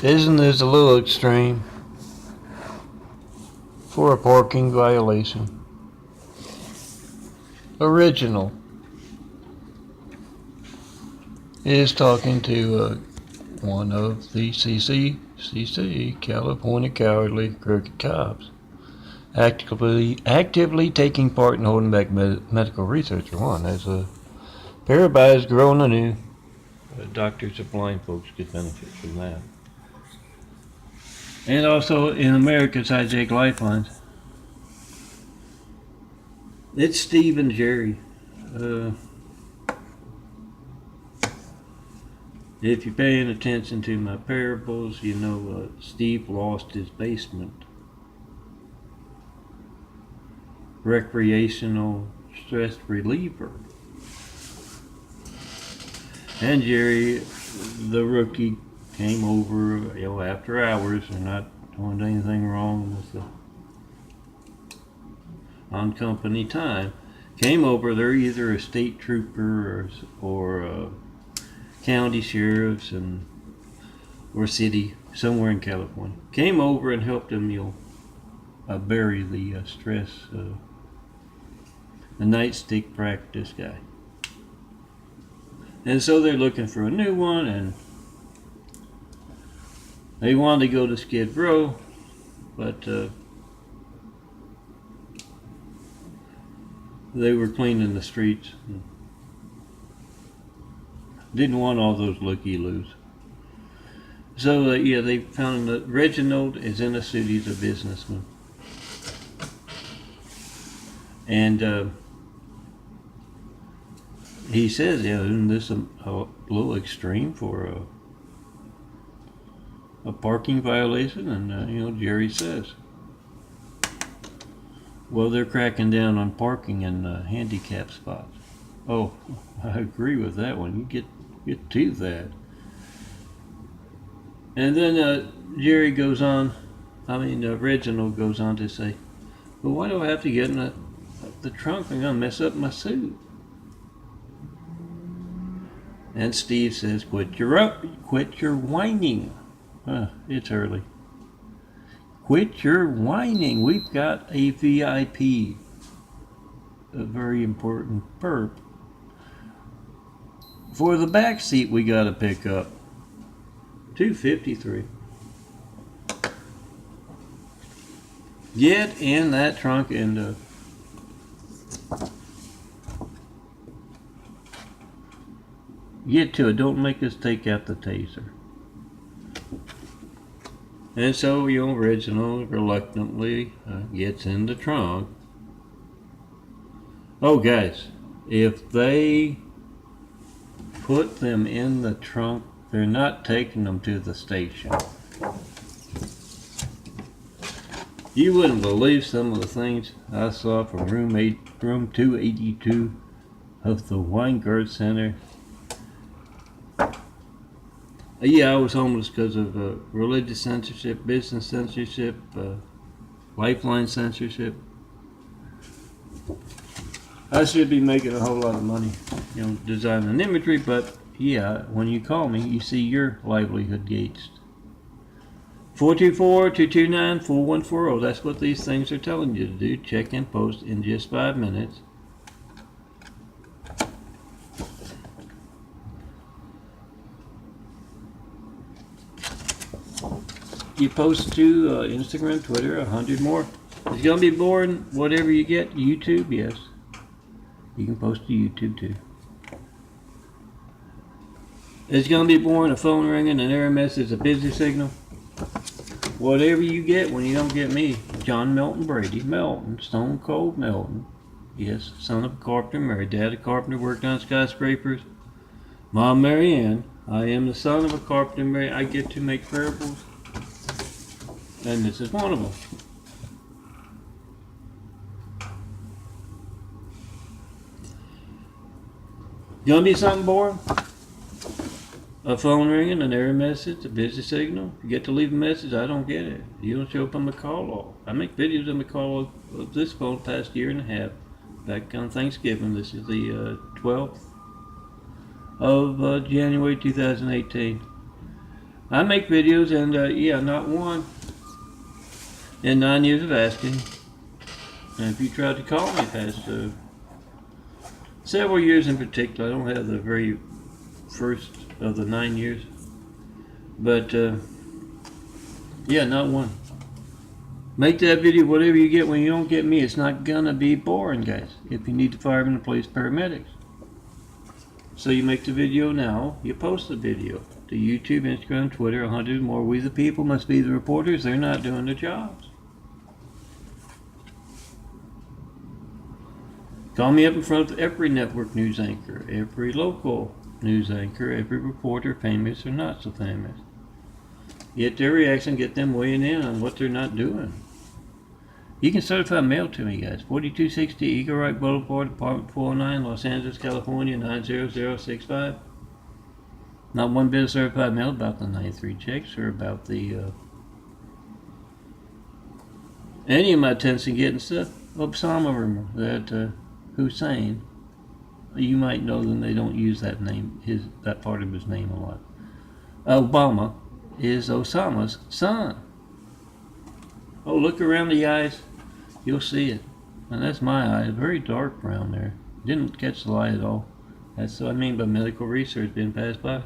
Isn't this a little extreme for a parking violation? Original is talking to one of the CCCC, California Cowardly Crooked Cops, actively taking part in holding back medical research. For one, as a pair of eyes grow anew, doctors of blind folks get benefit from that. And also in America's Hijack Lifelines, it's Steve and Jerry. If you're paying attention to my parables, you know Steve lost his basement. Recreational stress reliever. And Jerry, the rookie, came over, after hours. They're not doing anything wrong with the on company time. Came over. They're either a state trooper or county sheriffs or city somewhere in California. Came over and helped him, bury the stress, the nightstick practice guy. And so they're looking for a new one, and they wanted to go to Skid Row, but they were cleaning the streets. Didn't want all those looky-loos. So, they found that Reginald is in a suit. He's a businessman. And he says, isn't this a little extreme for a parking violation? And, Jerry says, well, they're cracking down on parking in handicapped spots. Oh, I agree with that one. You get to that. And then Jerry goes on, Reginald goes on to say, well, why do I have to get in the trunk? I'm going to mess up my suit. And Steve says, quit your whining. It's early. Quit your whining. We've got a VIP, a very important perp. For the back seat we got to pick up. $253. Get in that trunk and get to it. Don't make us take out the taser. And so, Reginald reluctantly gets in the trunk. Oh, guys, if they put them in the trunk, they're not taking them to the station. You wouldn't believe some of the things I saw from room 282 of the Weingart Center. I was homeless because of religious censorship, business censorship, lifeline censorship. I should be making a whole lot of money, designing imagery, but when you call me, you see your livelihood gauged. 424-229-4140. That's what these things are telling you to do. Check and post in just 5 minutes. You post to Instagram, Twitter, 100 more. It's going to be boring. Whatever you get, YouTube, yes. You can post to YouTube too. It's going to be boring, a phone ringing, an error message, a busy signal. Whatever you get when you don't get me. John Melton Brady. Melton. Stone Cold Melton. Yes, son of a carpenter, married dad a carpenter, worked on skyscrapers. Mom Mary Ann. I am the son of a carpenter. I get to make parables. And this is one of them. Gonna be something boring? A phone ringing, an error message, a busy signal. You get to leave a message, I don't get it. You don't show up on my call log. I make videos on the call log of this phone the past year and a half. Back on Thanksgiving, this is the 12th of January 2018. I make videos, and yeah, not one in 9 years of asking. And if you tried to call me past several years in particular, I don't have the very first of the 9 years, but yeah, not one. Make that video, whatever you get when you don't get me. It's not gonna be boring, guys. If you need the firemen, the police, paramedics. So you make the video now, you post the video to YouTube, Instagram, Twitter, 100 more. We the people must be the reporters. They're not doing their jobs. Call me up in front of every network news anchor, every local news anchor, every reporter, famous or not so famous. Get their reaction, get them weighing in on what they're not doing. You can certify mail to me, guys. 4260 Eagle Rock Boulevard, Apartment 409, Los Angeles, California, 90065. Not one bit of certified mail about the 93 checks or about the any of my Tennessee getting stuff. Osama rumor that Hussein, you might know them. They don't use that name, that part of his name a lot. Obama is Osama's son. Oh, look around the eyes, you'll see it. And that's my eye, very dark brown there. Didn't catch the light at all. That's what I mean by medical research being passed by.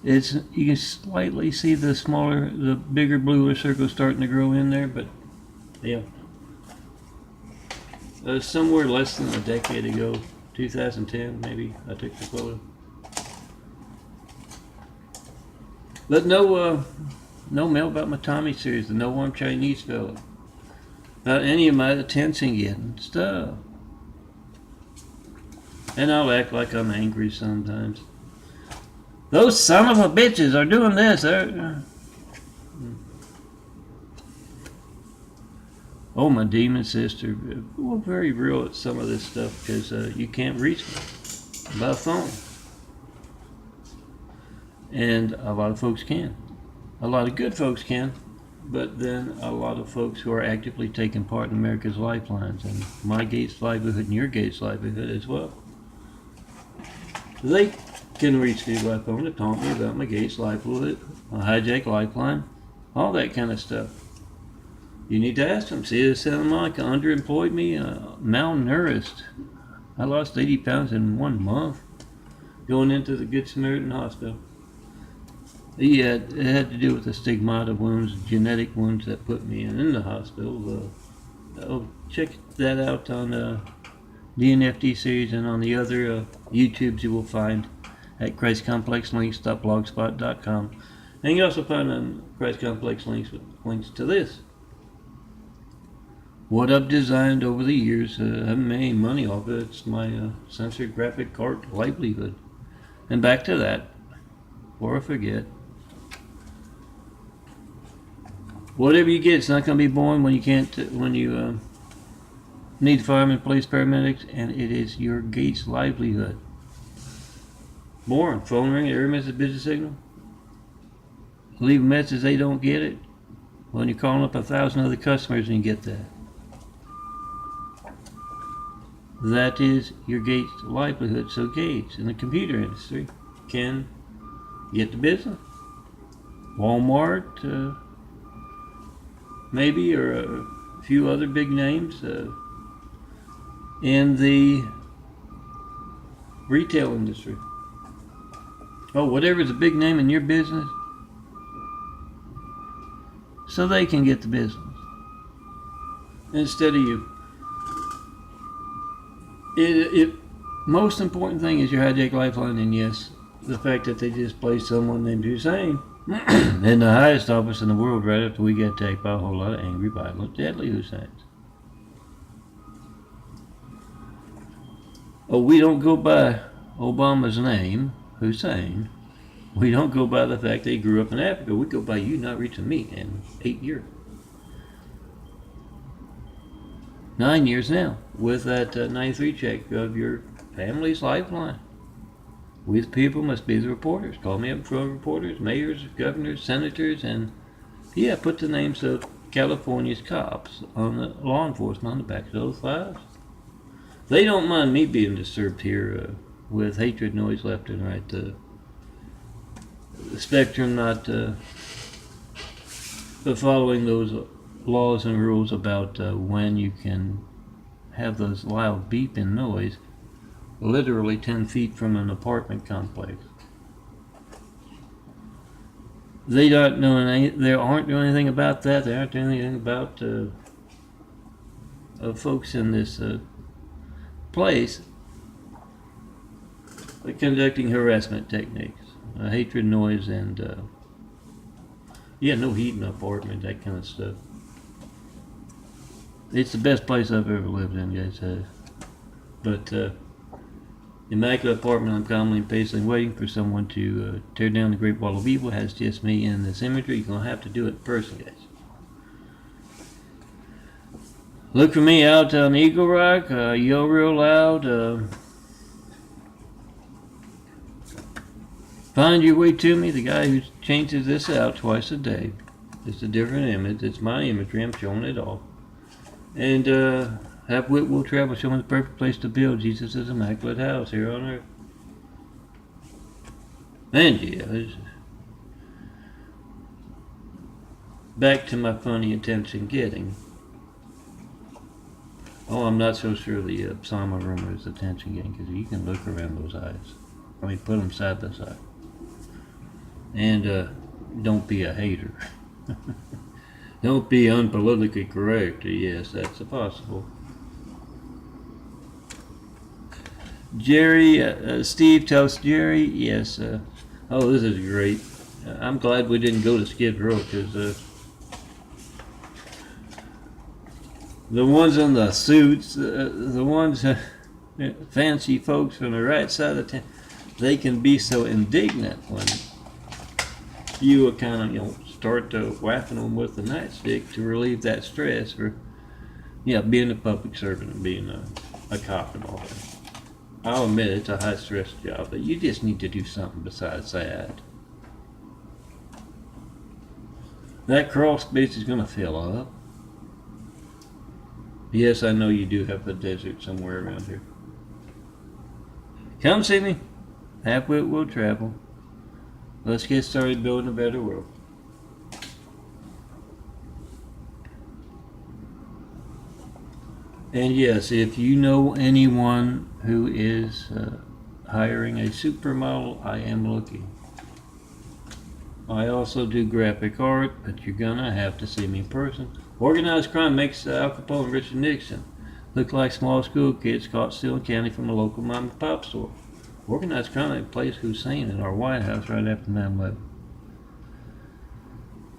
It's, you can slightly see the bigger bluer circle starting to grow in there, but yeah. Somewhere less than a decade ago, 2010 maybe, I took the photo. But no mail about my Tommy series, the No Arm Chinese fellow. About any of my attention getting stuff. And I'll act like I'm angry sometimes. Those son of a bitches are doing this. Oh, my demon sister. Well, very real at some of this stuff because you can't reach me by phone. And a lot of folks can. A lot of good folks can. But then a lot of folks who are actively taking part in America's lifelines and my Gates livelihood and your Gates livelihood as well. They can reach me by phone to talk to me about my Gates livelihood, my hijack lifeline, all that kind of stuff. You need to ask them. See, they sound like underemployed me, malnourished. I lost 80 pounds in 1 month going into the Good Samaritan Hospital. Yeah, it had to do with the stigmata wounds, genetic wounds that put me in the hospital. Check that out on the NFD series and on the other YouTubes you will find at ChristComplexLinks.blogspot.com. And you also find on Christ Complex links to this. What I've designed over the years, I haven't made any money off it. It's my censored graphic art livelihood. And back to that, before I forget. Whatever you get, it's not going to be boring when you can't, when you need firemen, police, paramedics, and it is your Gates livelihood. Boring. Phone ring, error message, busy signal. Leave a message, they don't get it. When you're calling up 1,000 other customers and you get that. That is your Gates livelihood. So Gates in the computer industry can get the business. Walmart, maybe, or a few other big names in the retail industry. Oh, whatever's a big name in your business, so they can get the business instead of you. Most important thing is your hijack lifeline, and yes, the fact that they just placed someone named Hussein in the highest office in the world right after we got attacked by a whole lot of angry, violent, deadly Husseins. Oh, we don't go by Obama's name, Hussein. We don't go by the fact that he grew up in Africa. We go by you not reaching me in 8 years. 9 years now with that 93 check of your family's lifeline. We the people must be the reporters. Call me up for reporters, mayors, governors, senators, and yeah, put the names of California's cops on the law enforcement on the back of those files. They don't mind me being disturbed here with hatred noise left and right. spectrum, not but following those laws and rules about when you can have those loud beeping noise literally 10 feet from an apartment complex. They don't know they aren't doing anything about that. They aren't doing anything about folks in this place conducting harassment techniques, hatred, noise, and no heat in the apartment, that kind of stuff. It's the best place I've ever lived in, guys. But immaculate apartment, I'm calmly and patiently waiting for someone to tear down the Great Wall of Evil. Has just me in this imagery. You're gonna have to do it in person, guys. Look for me out on Eagle Rock. Yell real loud. Find your way to me. The guy who changes this out twice a day. It's a different image. It's my imagery. I'm showing it all. And have wit will travel. Showing the perfect place to build Jesus' immaculate house here on earth. And yeah, back to my funny attention getting. Oh, I'm not so sure the Psalm of Rumor is attention getting, because you can look around those eyes. I mean, put them side by side. And don't be a hater. Don't be unpolitically correct. Yes, that's possible. Jerry, Steve tells Jerry, yes. Oh, this is great. I'm glad we didn't go to Skid Row, because the ones in the suits, the ones, fancy folks from the right side of town, they can be so indignant when you kind of, start whacking them with the nightstick to relieve that stress for, being a public servant and being a cop and all that. I'll admit it's a high stress job, but you just need to do something besides that. That crawl space is going to fill up. Yes, I know you do have a desert somewhere around here. Come see me. Halfway we'll travel. Let's get started building a better world. And yes, if you know anyone who is hiring a supermodel, I am looking. I also do graphic art, but you're gonna have to see me in person. Organized crime makes Al Capone and Richard Nixon look like small school kids caught stealing candy from a local mom and pop store. Organized crime replaced Hussein in our White House right after 9/11.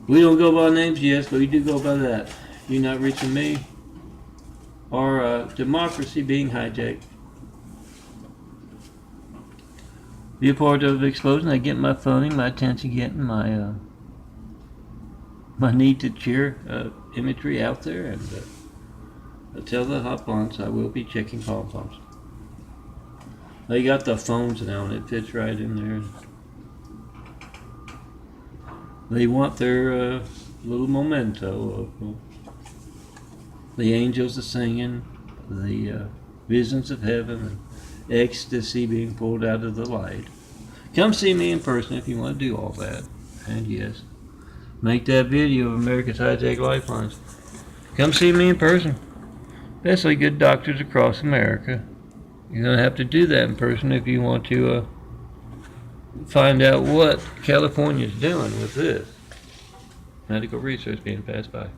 We don't go by names, yes, but we do go by that. You're not reaching me. Our democracy being hijacked. Be a part of the explosion. I get my funding, my attention getting, my need to cheer imagery out there, and tell the hot blunts I will be checking pom-poms. They got the phones now and it fits right in there. They want their little memento of the angels are singing, the visions of heaven, and ecstasy being pulled out of the light. Come see me in person if you want to do all that. And yes, make that video of America's hijacked lifelines. Come see me in person. Especially good doctors across America. You're going to have to do that in person if you want to find out what California's doing with this medical research being passed by.